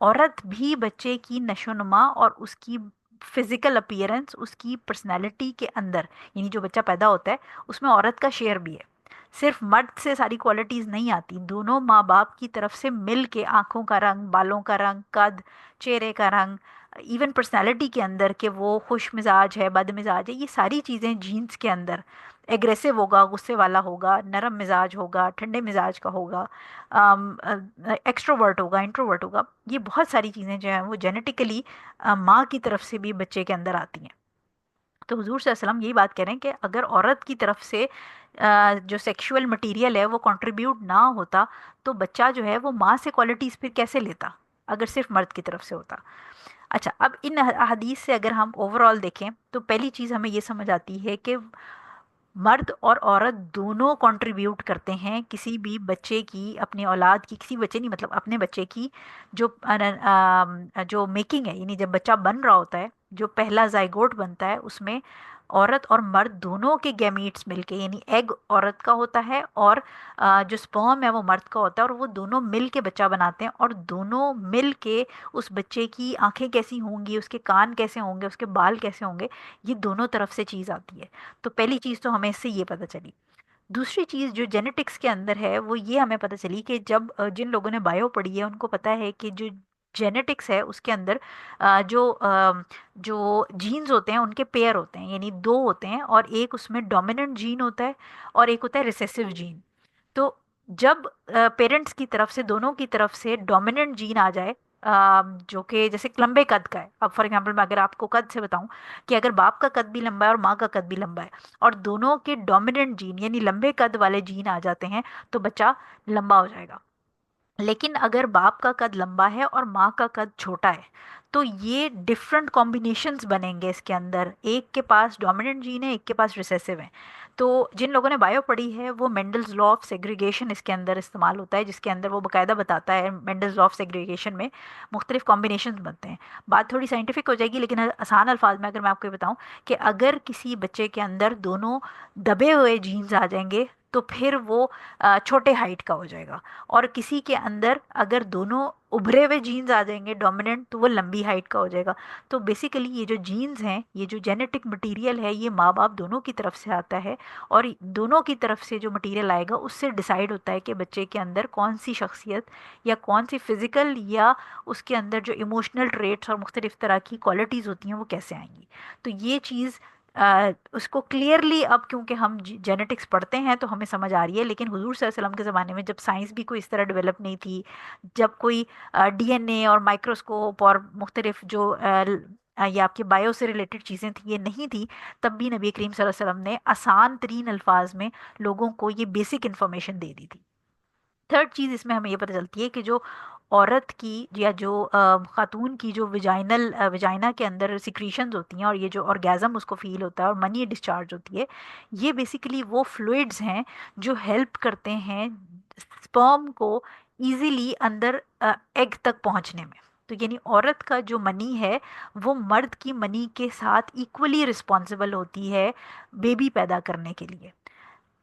Speaker 1: عورت بھی بچے کی نشوونما اور اس کی فزیکل اپیئرنس، اس کی پرسنالٹی کے اندر، یعنی جو بچہ پیدا ہوتا ہے اس میں عورت کا شیئر بھی ہے. صرف مرد سے ساری کوالٹیز نہیں آتی، دونوں ماں باپ کی طرف سے مل کے آنکھوں کا رنگ، بالوں کا رنگ، قد، چہرے کا رنگ، ایون پرسنالٹی کے اندر کہ وہ خوش مزاج ہے، بد مزاج ہے، یہ ساری چیزیں جینز کے اندر، ایگریسو ہوگا، غصے والا ہوگا، نرم مزاج ہوگا، ٹھنڈے مزاج کا ہوگا، ایکسٹروورٹ ہوگا، انٹروورٹ ہوگا، یہ بہت ساری چیزیں جو ہیں وہ جینیٹیکلی ماں کی طرف سے بھی بچے کے اندر آتی ہیں. تو حضور صلی اللہ علیہ وسلم یہی بات کہہ رہے ہیں کہ اگر عورت کی طرف سے جو سیکشول مٹیریل ہے وہ کنٹریبیوٹ نہ ہوتا تو بچہ جو ہے وہ ماں سے کوالٹیز پھر کیسے لیتا اگر صرف مرد کی طرف سے ہوتا. اچھا، اب ان احادیث سے اگر ہم اوور آل دیکھیں تو پہلی چیز ہمیں یہ سمجھ آتی ہے کہ مرد اور عورت دونوں کنٹریبیوٹ کرتے ہیں کسی بھی بچے کی، اپنی اولاد کی، کسی بچے نہیں مطلب اپنے بچے کی جو جو میکنگ ہے، یعنی جب بچہ بن رہا ہوتا ہے، جو پہلا زائگوٹ بنتا ہے اس میں عورت اور مرد دونوں کے گیمیٹس مل کے، یعنی ایگ عورت کا ہوتا ہے اور جو سپرم ہے وہ مرد کا ہوتا ہے، اور وہ دونوں مل کے بچہ بناتے ہیں، اور دونوں مل کے اس بچے کی آنکھیں کیسی ہوں گی، اس کے کان کیسے ہوں گے، اس کے بال کیسے ہوں گے، یہ دونوں طرف سے چیز آتی ہے. تو پہلی چیز تو ہمیں اس سے یہ پتہ چلی. دوسری چیز جو جینیٹکس کے اندر ہے وہ یہ ہمیں پتہ چلی کہ جب جن لوگوں نے بایو پڑھی ہے ان کو پتہ ہے کہ جو جینیٹکس ہے اس کے اندر جو جینز ہوتے ہیں ان کے پیئر ہوتے ہیں، یعنی دو ہوتے ہیں، اور ایک اس میں ڈومیننٹ جین ہوتا ہے اور ایک ہوتا ہے ریسیسو جین. تو جب پیرنٹس کی طرف سے، دونوں کی طرف سے ڈومیننٹ جین آ جائے، جو کہ جیسے لمبے قد کا ہے، اب فار ایگزامپل میں اگر آپ کو قد سے بتاؤں کہ اگر باپ کا قد بھی لمبا ہے اور ماں کا قد بھی لمبا ہے اور دونوں کے ڈومیننٹ جین یعنی لمبے قد والے جین آ جاتے ہیں تو بچہ لمبا ہو جائے گا. لیکن اگر باپ کا قد لمبا ہے اور ماں کا قد چھوٹا ہے تو یہ ڈفرنٹ کمبینیشنز بنیں گے اس کے اندر، ایک کے پاس ڈومیننٹ جین ہے، ایک کے پاس ریسیسو ہے. تو جن لوگوں نے بایو پڑھی ہے وہ مینڈلز لا آف سیگریگیشن اس کے اندر استعمال ہوتا ہے، جس کے اندر وہ باقاعدہ بتاتا ہے مینڈلز لا آف سیگریگیشن میں مختلف کمبینیشنز بنتے ہیں. بات تھوڑی سائنٹیفک ہو جائے گی لیکن آسان الفاظ میں اگر میں آپ کو یہ بتاؤں کہ اگر کسی بچے کے اندر دونوں دبے ہوئے جینز آ جائیں گے تو پھر وہ چھوٹے ہائٹ کا ہو جائے گا، اور کسی کے اندر اگر دونوں ابھرے ہوئے جینز آ جائیں گے ڈومیننٹ تو وہ لمبی ہائٹ کا ہو جائے گا. تو بیسیکلی یہ جو جینز ہیں، یہ جو جینیٹک مٹیریل ہے، یہ ماں باپ دونوں کی طرف سے آتا ہے، اور دونوں کی طرف سے جو مٹیریل آئے گا اس سے ڈیسائیڈ ہوتا ہے کہ بچے کے اندر کون سی شخصیت یا کون سی فزیکل یا اس کے اندر جو ایموشنل ٹریٹس اور مختلف طرح کی کوالٹیز ہوتی ہیں وہ کیسے آئیں گی. تو یہ چیز اس کو کلیئرلی اب کیونکہ ہم جینیٹکس پڑھتے ہیں تو ہمیں سمجھ آ رہی ہے، لیکن حضور صلی اللہ علیہ وسلم کے زمانے میں جب سائنس بھی کوئی اس طرح ڈیولپ نہیں تھی، جب کوئی ڈی این اے اور مائکروسکوپ اور مختلف جو یا آپ کے بایو سے ریلیٹڈ چیزیں تھیں یہ نہیں تھی، تب بھی نبی کریم صلی اللہ علیہ وسلم نے آسان ترین الفاظ میں لوگوں کو یہ بیسک انفارمیشن دے دی تھی. تھرڈ چیز اس میں ہمیں یہ پتہ چلتی ہے کہ جو عورت کی یا جو خاتون کی جو وجائنا کے اندر سیکریشنز ہوتی ہیں اور یہ جو orgasm اس کو فیل ہوتا ہے اور منی ڈسچارج ہوتی ہے، یہ بیسیکلی وہ فلوئڈز ہیں جو ہیلپ کرتے ہیں سپرم کو ایزیلی اندر ایگ تک پہنچنے میں. تو یعنی عورت کا جو منی ہے وہ مرد کی منی کے ساتھ ایکولی رسپانسبل ہوتی ہے بیبی پیدا کرنے کے لیے،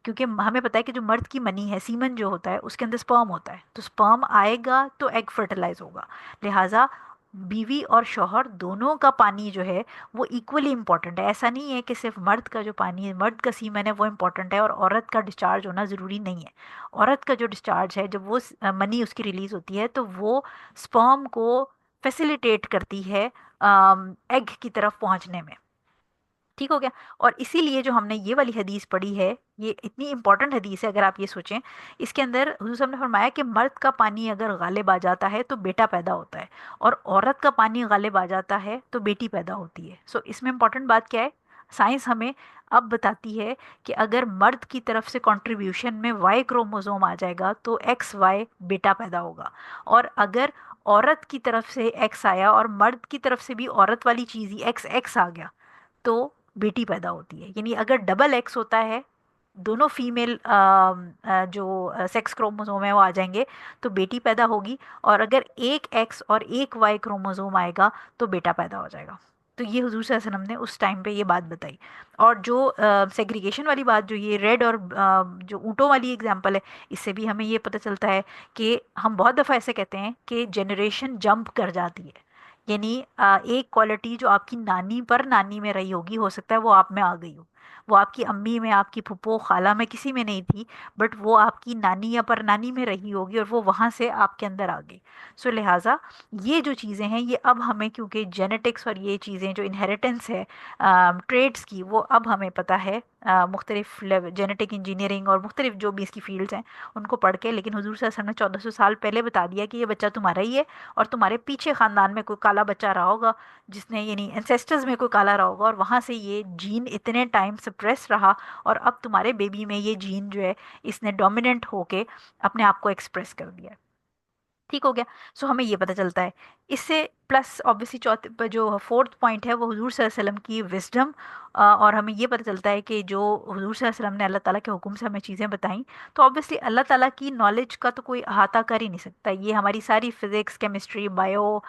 Speaker 1: کیونکہ ہمیں پتہ ہے کہ جو مرد کی منی ہے، سیمن جو ہوتا ہے اس کے اندر سپرم ہوتا ہے، تو سپرم آئے گا تو ایگ فرٹیلائز ہوگا. لہٰذا بیوی اور شوہر دونوں کا پانی جو ہے وہ ایکولی امپورٹنٹ ہے. ایسا نہیں ہے کہ صرف مرد کا جو پانی ہے، مرد کا سیمن ہے وہ امپورٹنٹ ہے اور عورت کا ڈسچارج ہونا ضروری نہیں ہے. عورت کا جو ڈسچارج ہے، جب وہ منی اس کی ریلیز ہوتی ہے تو وہ سپرم کو فیسیلیٹیٹ کرتی ہے ایگ کی طرف پہنچنے میں. ٹھیک ہو گیا. اور اسی لیے جو ہم نے یہ والی حدیث پڑھی ہے، یہ اتنی امپورٹنٹ حدیث ہے اگر آپ یہ سوچیں. اس کے اندر حضور صاحب نے فرمایا کہ مرد کا پانی اگر غالب آ جاتا ہے تو بیٹا پیدا ہوتا ہے، اور عورت کا پانی غالب آ جاتا ہے تو بیٹی پیدا ہوتی ہے. سو اس میں امپورٹنٹ بات کیا ہے؟ سائنس ہمیں اب بتاتی ہے کہ اگر مرد کی طرف سے کنٹریبیوشن میں وائی کروموزوم آ جائے گا تو ایکس وائی بیٹا پیدا ہوگا، اور اگر عورت کی طرف سے ایکس آیا اور مرد کی طرف سے بھی عورت والی چیز ہی ایکس ایکس آ گیا تو بیٹی پیدا ہوتی ہے. یعنی اگر ڈبل ایکس ہوتا ہے، دونوں فیمیل جو سیکس کروموزوم ہے وہ آ جائیں گے تو بیٹی پیدا ہوگی، اور اگر ایک ایکس اور ایک وائی کروموزوم آئے گا تو بیٹا پیدا ہو جائے گا. تو یہ حضور صلی اللہ علیہ وسلم نے اس ٹائم پہ یہ بات بتائی. اور جو سیگریگیشن والی بات، جو یہ ریڈ اور جو اونٹوں والی اگزامپل ہے، اس سے بھی ہمیں یہ پتہ چلتا ہے کہ ہم بہت دفعہ ایسے کہتے ہیں کہ جنریشن جمپ کر جاتی ہے. یعنی ایک کوالٹی جو آپ کی نانی پر نانی میں رہی ہوگی، ہو سکتا ہے وہ آپ میں آ گئی ہو. وہ آپ کی امی میں، آپ کی پھپھو خالہ میں، کسی میں نہیں تھی، بٹ وہ آپ کی نانی یا پر نانی میں رہی ہوگی اور وہ وہاں سے آپ کے اندر آ گئی. سو لہٰذا یہ جو چیزیں ہیں، یہ اب ہمیں، کیونکہ جینیٹکس اور یہ چیزیں جو انہیریٹنس ہے ٹریڈس کی، وہ اب ہمیں پتہ ہے مختلف جینیٹک انجینئرنگ اور مختلف جو بھی اس کی فیلڈز ہیں ان کو پڑھ کے. لیکن حضور صلی اللہ علیہ وسلم نے 1400 سال پہلے بتا دیا کہ یہ بچہ تمہارا ہی ہے، اور تمہارے پیچھے خاندان میں کوئی کالا بچہ رہا ہوگا جس نے، یعنی انسیسٹرز میں کوئی کالا رہا ہوگا، اور وہاں سے یہ جین اتنے ٹائم سپریس رہا، اور اب تمہارے بیبی میں یہ جین جو ہے اس نے ڈومیننٹ ہو کے اپنے آپ کو ایکسپریس کر دیا ہے. ٹھیک ہو گیا. سو ہمیں یہ پتہ چلتا ہے اس سے. پلس آبویسلی چوتھے جو فورتھ پوائنٹ ہے وہ حضور صلی اللہ علیہ وسلم کی وزڈم. اور ہمیں یہ پتہ چلتا ہے کہ جو حضور صلی اللہ علیہ وسلم نے اللہ تعالیٰ کے حکم سے ہمیں چیزیں بتائیں، تو آبویسلی اللہ تعالیٰ کی نالج کا تو کوئی احاطہ کر ہی نہیں سکتا. یہ ہماری ساری فزکس، کیمسٹری، بایو،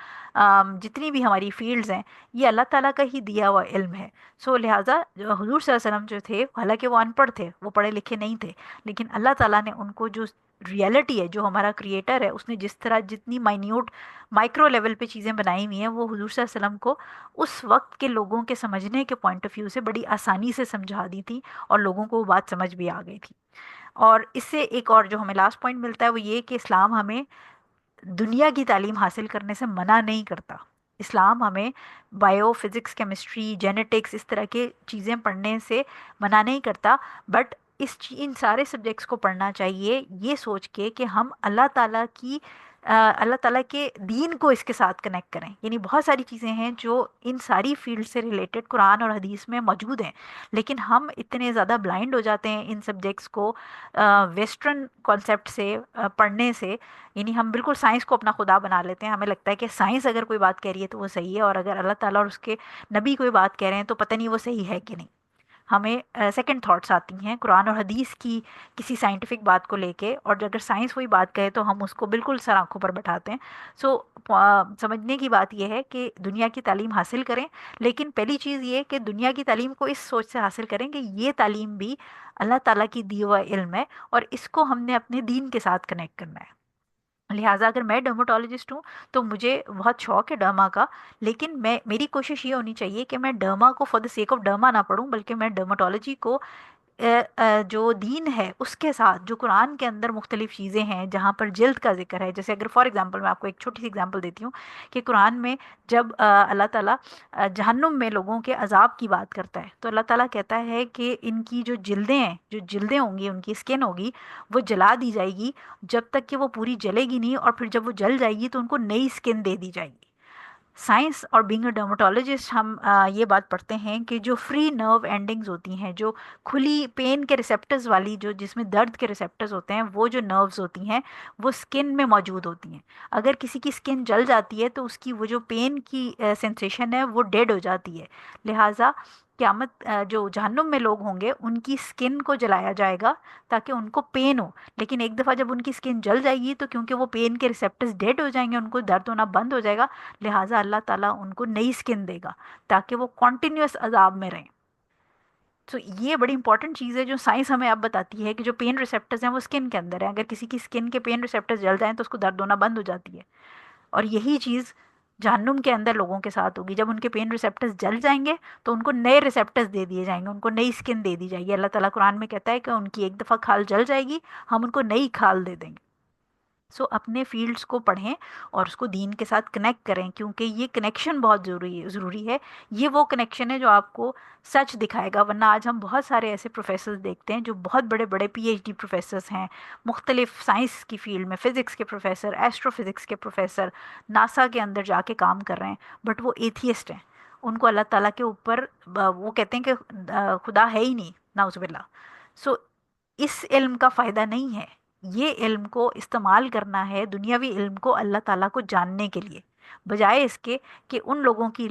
Speaker 1: جتنی بھی ہماری فیلڈز ہیں، یہ اللہ تعالیٰ کا ہی دیا ہوا علم ہے. سو لہٰذا جو حضور صلی اللہ علیہ وسلم جو تھے، حالانکہ وہ ان پڑھ تھے، وہ پڑھے لکھے نہیں تھے، لیکن اللہ تعالیٰ نے ان کو جو ریئلٹی ہے، جو ہمارا کریٹر ہے، اس نے جس طرح جتنی مائنیوٹ مائکرو لیول پہ چیزیں بنائی ہوئی ہیں، وہ حضور صلی اللہ علیہ وسلم کو اس وقت کے لوگوں کے سمجھنے کے پوائنٹ آف ویو سے بڑی آسانی سے سمجھا دی تھی، اور لوگوں کو وہ بات سمجھ بھی آ گئی تھی. اور اس سے ایک اور جو ہمیں لاسٹ پوائنٹ ملتا ہے وہ یہ کہ اسلام ہمیں دنیا کی تعلیم حاصل کرنے سے منع نہیں کرتا. اسلام ہمیں بایو، فزکس، کیمسٹری، جینیٹکس، اس طرح کے چیزیں پڑھنے سے منع نہیں کرتا، بٹ ان سارے سبجیکٹس کو پڑھنا چاہیے یہ سوچ کے کہ ہم اللہ تعالیٰ کے دین کو اس کے ساتھ کنیکٹ کریں. یعنی بہت ساری چیزیں ہیں جو ان ساری فیلڈ سے ریلیٹڈ قرآن اور حدیث میں موجود ہیں، لیکن ہم اتنے زیادہ بلائنڈ ہو جاتے ہیں ان سبجیکٹس کو ویسٹرن کانسیپٹ سے پڑھنے سے. یعنی ہم بالکل سائنس کو اپنا خدا بنا لیتے ہیں. ہمیں لگتا ہے کہ سائنس اگر کوئی بات کہہ رہی ہے تو وہ صحیح ہے، اور اگر اللہ تعالیٰ اور اس کے نبی کوئی بات کہہ رہے ہیں تو پتہ نہیں وہ صحیح ہے کہ نہیں. ہمیں سیکنڈ تھاٹس آتی ہیں قرآن اور حدیث کی کسی سائنٹیفک بات کو لے کے، اور اگر سائنس وہی بات کہے تو ہم اس کو بالکل سر آنکھوں پر بٹھاتے ہیں. سو سمجھنے کی بات یہ ہے کہ دنیا کی تعلیم حاصل کریں، لیکن پہلی چیز یہ کہ دنیا کی تعلیم کو اس سوچ سے حاصل کریں کہ یہ تعلیم بھی اللہ تعالیٰ کی دی ہوا علم ہے، اور اس کو ہم نے اپنے دین کے ساتھ کنیکٹ کرنا ہے. لہٰذا اگر میں ڈرماٹولوجسٹ ہوں تو مجھے بہت شوق ہے ڈرما کا، لیکن میری کوشش یہ ہونی چاہیے کہ میں ڈرما کو for the sake of drama نہ پڑھوں، بلکہ میں ڈرماٹولوجی کو جو دین ہے اس کے ساتھ، جو قرآن کے اندر مختلف چیزیں ہیں جہاں پر جلد کا ذکر ہے. جیسے اگر فار ایگزامپل میں آپ کو ایک چھوٹی سی ایگزامپل دیتی ہوں کہ قرآن میں جب اللہ تعالیٰ جہنم میں لوگوں کے عذاب کی بات کرتا ہے، تو اللہ تعالیٰ کہتا ہے کہ ان کی جو جلدیں ہیں، جو جلدیں ہوں گی، ان کی اسکن ہوگی، وہ جلا دی جائے گی جب تک کہ وہ پوری جلے گی نہیں، اور پھر جب وہ جل جائے گی تو ان کو نئی اسکن دے دی جائے گی. سائنس اور بینگ اے ڈرماٹولوجسٹ ہم یہ بات پڑھتے ہیں کہ جو فری نرو اینڈنگز ہوتی ہیں، جو کھلی پین کے ریسیپٹرز والی، جو جس میں درد کے ریسیپٹرز ہوتے ہیں، وہ جو نروز ہوتی ہیں وہ اسکن میں موجود ہوتی ہیں. اگر کسی کی اسکن جل جاتی ہے تو اس کی وہ جو پین کی سینسیشن ہے وہ ڈیڈ ہو جاتی ہے. لہٰذا قیامت جو جہنم میں لوگ ہوں گے ان کی اسکن کو جلایا جائے گا تاکہ ان کو پین ہو. لیکن ایک دفعہ جب ان کی اسکن جل جائے گی تو کیونکہ وہ پین کے ریسیپٹرز ڈیڈ ہو جائیں گے، ان کو درد ہونا بند ہو جائے گا، لہٰذا اللہ تعالیٰ ان کو نئی اسکن دے گا تاکہ وہ کنٹینیوس عذاب میں رہیں. تو یہ بڑی امپورٹنٹ چیز ہے جو سائنس ہمیں اب بتاتی ہے کہ جو پین ریسیپٹرز ہیں وہ اسکن کے اندر ہیں. اگر کسی کی اسکن کے پین ریسیپٹرز جل جائیں تو اس کو درد ہونا بند ہو جاتی ہے. اور یہی چیز جہنم کے اندر لوگوں کے ساتھ ہوگی. جب ان کے پین ریسیپٹرز جل جائیں گے تو ان کو نئے ریسیپٹرز دے دیے جائیں گے، ان کو نئی اسکن دے دی جائے گی. اللہ تعالیٰ قرآن میں کہتا ہے کہ ان کی ایک دفعہ کھال جل جائے گی، ہم ان کو نئی کھال دے دیں گے. سو اپنے فیلڈز کو پڑھیں اور اس کو دین کے ساتھ کنیکٹ کریں، کیونکہ یہ کنیکشن بہت ضروری ہے. یہ وہ کنیکشن ہے جو آپ کو سچ دکھائے گا. ورنہ آج ہم بہت سارے ایسے پروفیسرز دیکھتے ہیں جو بہت بڑے بڑے پی ایچ ڈی پروفیسرز ہیں، مختلف سائنس کی فیلڈ میں، فزکس کے پروفیسر، ایسٹرو فزکس کے پروفیسر، ناسا کے اندر جا کے کام کر رہے ہیں، بٹ وہ ایتھیسٹ ہیں. ان کو اللہ تعالیٰ کے اوپر وہ کہتے ہیں کہ خدا ہے ہی نہیں، نعوذ باللہ. سو اس علم کا فائدہ نہیں ہے. یہ علم کو استعمال کرنا ہے دنیاوی علم کو اللہ تعالیٰ کو جاننے کے لیے، بجائے اس کے کہ ان لوگوں کی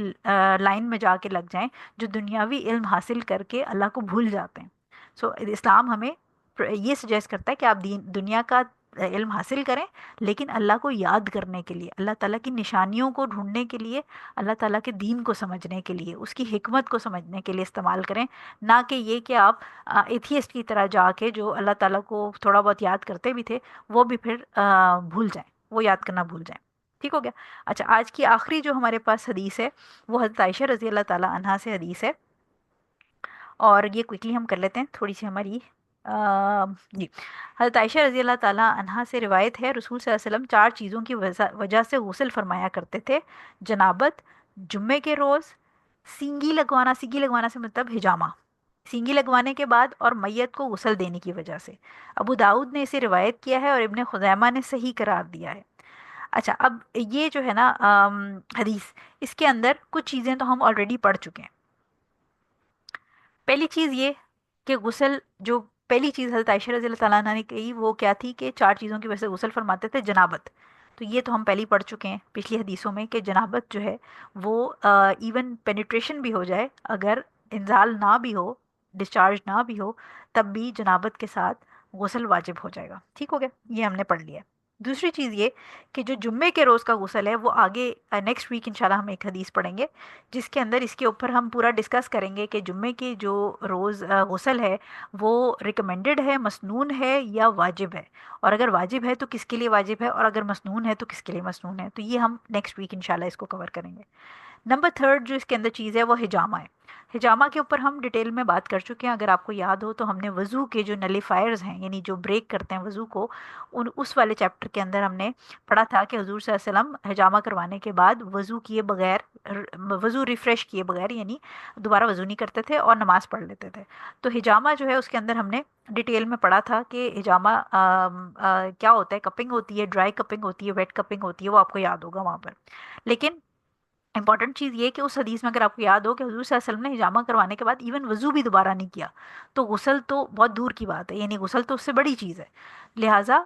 Speaker 1: لائن میں جا کے لگ جائیں جو دنیاوی علم حاصل کر کے اللہ کو بھول جاتے ہیں. سو اسلام ہمیں یہ سجیسٹ کرتا ہے کہ آپ دنیا کا علم حاصل کریں، لیکن اللہ کو یاد کرنے کے لیے، اللہ تعالیٰ کی نشانیوں کو ڈھونڈنے کے لیے، اللہ تعالیٰ کے دین کو سمجھنے کے لیے، اس کی حکمت کو سمجھنے کے لیے استعمال کریں، نہ کہ یہ کہ آپ ایتھیسٹ کی طرح جا کے جو اللہ تعالیٰ کو تھوڑا بہت یاد کرتے بھی تھے وہ بھی پھر بھول جائیں، وہ یاد کرنا بھول جائیں۔ ٹھیک ہو گیا؟ اچھا، آج کی آخری جو ہمارے پاس حدیث ہے وہ حضرت عائشہ رضی اللہ تعالیٰ عنہا سے حدیث ہے، اور یہ کوئکلی ہم کر لیتے ہیں تھوڑی سی ہماری جی۔ حضرت عائشہ رضی اللہ تعالیٰ عنہا سے روایت ہے، رسول صلی اللہ علیہ وسلم 4 چیزوں کی وجہ سے غسل فرمایا کرتے تھے: جنابت، جمعے کے روز، سینگی لگوانا، سینگی لگوانا سے مطلب ہجامہ، سینگی لگوانے کے بعد، اور میت کو غسل دینے کی وجہ سے۔ ابو داؤد نے اسے روایت کیا ہے اور ابن خزیمہ نے صحیح قرار دیا ہے۔ اچھا، اب یہ جو ہے نا حدیث، اس کے اندر کچھ چیزیں تو ہم آلریڈی پڑھ چکے ہیں۔ پہلی چیز یہ کہ غسل، جو پہلی چیز حضرت عائشہ رضی اللہ تعالیٰ عنہ نے کہی وہ کیا تھی کہ 4 چیزوں کی وجہ سے غسل فرماتے تھے: جنابت، تو یہ تو ہم پہلے ہی پڑھ چکے ہیں پچھلی حدیثوں میں کہ جنابت جو ہے وہ ایون پینیٹریشن بھی ہو جائے، اگر انزال نہ بھی ہو، ڈسچارج نہ بھی ہو، تب بھی جنابت کے ساتھ غسل واجب ہو جائے گا۔ ٹھیک ہو گیا؟ یہ ہم نے پڑھ لیا ہے۔ دوسری چیز یہ کہ جو جمعے کے روز کا غسل ہے وہ آگے نیکسٹ ویک انشاءاللہ ہم ایک حدیث پڑھیں گے جس کے اندر اس کے اوپر ہم پورا ڈسکس کریں گے کہ جمعے کی جو روز غسل ہے وہ ریکمینڈڈ ہے، مسنون ہے یا واجب ہے، اور اگر واجب ہے تو کس کے لیے واجب ہے، اور اگر مسنون ہے تو کس کے لیے مسنون ہے۔ تو یہ ہم نیکسٹ ویک انشاءاللہ اس کو کور کریں گے۔ نمبر 3 جو اس کے اندر چیز ہے وہ حجامہ ہے۔ حجامہ کے اوپر ہم ڈیٹیل میں بات کر چکے ہیں، اگر آپ کو یاد ہو تو ہم نے وضو کے جو نلیفائرز ہیں، یعنی جو بریک کرتے ہیں وضو کو، اس والے چیپٹر کے اندر ہم نے پڑھا تھا کہ حضور صلی اللہ علیہ وسلم حجامہ کروانے کے بعد وضو کیے بغیر، وضو ریفریش کیے بغیر یعنی دوبارہ وضو نہیں کرتے تھے اور نماز پڑھ لیتے تھے۔ تو حجامہ جو ہے اس کے اندر ہم نے ڈیٹیل میں پڑھا تھا کہ حجامہ کیا ہوتا ہے، کپنگ ہوتی ہے، ڈرائی کپنگ ہوتی ہے، ویٹ کپنگ ہوتی ہے، وہ آپ کو یاد ہوگا وہاں پر۔ لیکن امپورٹنٹ چیز یہ کہ اس حدیث میں اگر آپ کو یاد ہو کہ حضور صلی اللہ علیہ وسلم نے حجامہ کروانے کے بعد ایون وضو بھی دوبارہ نہیں کیا، تو غسل تو بہت دور کی بات ہے، یعنی غسل تو اس سے بڑی چیز ہے۔ لہٰذا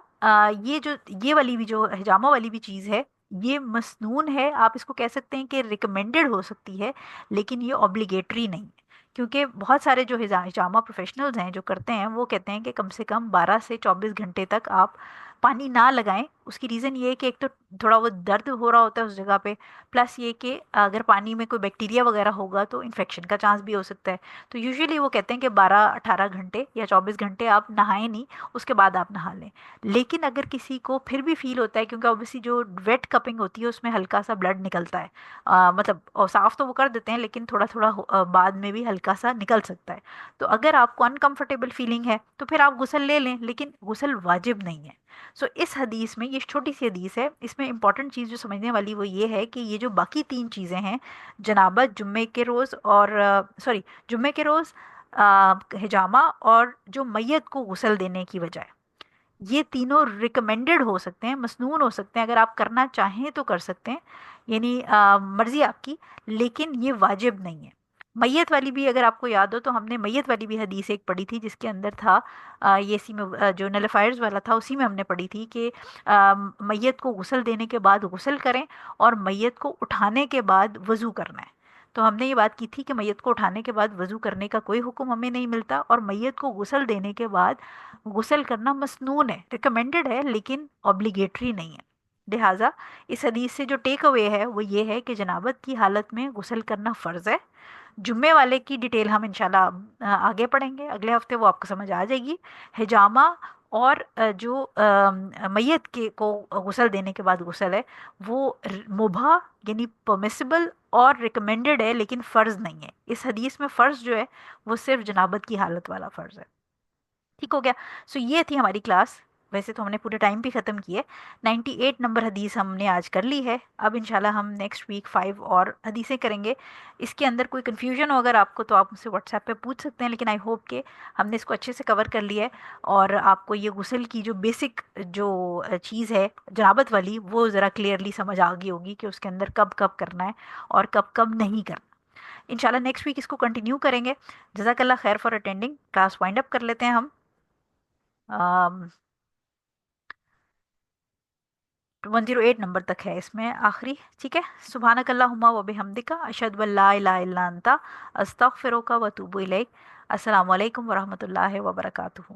Speaker 1: یہ والی بھی جو حجامہ والی بھی چیز ہے یہ مسنون ہے، آپ اس کو کہہ سکتے ہیں کہ ریکمینڈڈ ہو سکتی ہے، لیکن یہ اوبلیگیٹری نہیں ہے، کیونکہ بہت سارے جو حجامہ پروفیشنلز ہیں جو کرتے ہیں وہ کہتے ہیں کہ کم سے کم 12 سے 24 گھنٹے تک آپ پانی نہ لگائیں۔ اس کی ریزن یہ ہے کہ ایک تو تھوڑا وہ درد ہو رہا ہوتا ہے اس جگہ پہ، پلس یہ کہ اگر پانی میں کوئی بیکٹیریا وغیرہ ہوگا تو انفیکشن کا چانس بھی ہو سکتا ہے۔ تو یوزیلی وہ کہتے ہیں کہ 12-18 گھنٹے یا 24 گھنٹے آپ نہائیں نہیں، اس کے بعد آپ نہا لیں۔ لیکن اگر کسی کو پھر بھی فیل ہوتا ہے، کیونکہ اوبیسلی جو ویٹ کپنگ ہوتی ہے اس میں ہلکا سا بلڈ نکلتا ہے، مطلب صاف تو وہ کر دیتے ہیں لیکن تھوڑا تھوڑا بعد میں بھی ہلکا سا نکل سکتا ہے، تو اگر آپ کو انکمفرٹیبل فیلنگ ہے تو پھر آپ غسل لے لیں، لیکن غسل واجب نہیں ہے۔ سو اس حدیث میں، یہ چھوٹی سی حدیث ہے، اس میں امپورٹنٹ چیز جو سمجھنے والی وہ یہ ہے کہ یہ جو باقی 3 چیزیں ہیں، جنابت، جمعے کے روز اور جمعے کے روز، حجامہ، اور جو میت کو غسل دینے کی وجہ ہے، یہ تینوں ریکمینڈڈ ہو سکتے ہیں، مسنون ہو سکتے ہیں، اگر آپ کرنا چاہیں تو کر سکتے ہیں، یعنی مرضی آپ کی، لیکن یہ واجب نہیں ہے۔ میت والی بھی اگر آپ کو یاد ہو تو ہم نے میت والی بھی حدیث ایک پڑھی تھی جس کے اندر تھا یہ اسی میں جو نلیفائرز والا تھا اسی میں ہم نے پڑھی تھی کہ میت کو غسل دینے کے بعد غسل کریں اور میت کو اٹھانے کے بعد وضو کرنا ہے۔ تو ہم نے یہ بات کی تھی کہ میت کو اٹھانے کے بعد وضو کرنے کا کوئی حکم ہمیں نہیں ملتا، اور میت کو غسل دینے کے بعد غسل کرنا مسنون ہے، ریکمینڈڈ ہے، لیکن اوبلیگیٹری نہیں ہے۔ لہٰذا اس حدیث سے جو ٹیک اوے ہے وہ یہ ہے کہ جنابت کی حالت میں غسل کرنا فرض ہے۔ جمعے والے کی ڈیٹیل ہم انشاءاللہ آگے پڑھیں گے اگلے ہفتے، وہ آپ کو سمجھ آ جائے گی۔ حجامہ اور جو میت کے کو غسل دینے کے بعد غسل ہے وہ مباح یعنی پرمیسیبل اور ریکمینڈڈ ہے، لیکن فرض نہیں ہے۔ اس حدیث میں فرض جو ہے وہ صرف جنابت کی حالت والا فرض ہے۔ ٹھیک ہو گیا؟ سو یہ تھی ہماری کلاس، ویسے تو ہم نے پورے ٹائم بھی ختم کیے، 98 نمبر حدیث ہم نے آج کر لی ہے۔ اب انشاءاللہ ہم نیکسٹ ویک 5 اور حدیثیں کریں گے۔ اس کے اندر کوئی کنفیوژن ہو اگر آپ کو تو آپ مجھ سے واٹس ایپ پہ پوچھ سکتے ہیں، لیکن آئی ہوپ کہ ہم نے اس کو اچھے سے کور کر لیا ہے، اور آپ کو یہ غسل کی جو بیسک جو چیز ہے جنابت والی وہ ذرا کلیئرلی سمجھ آ گئی ہوگی کہ اس کے اندر کب کب کرنا ہے اور کب کب نہیں کرنا۔ انشاءاللہ نیکسٹ ویک اس کو کنٹینیو کریں گے۔ جزاک اللہ خیر فار اٹینڈنگ، کلاس وائنڈ اپ کر لیتے ہیں ہم۔ 108 نمبر تک ہے اس میں آخری، ٹھیک ہے؟ سبحانک اللہم و بحمدک، اشہد ان لا الہ الا انت، استغفرک و اتوب الیک۔ السلام علیکم ورحمۃ اللہ وبرکاتہ۔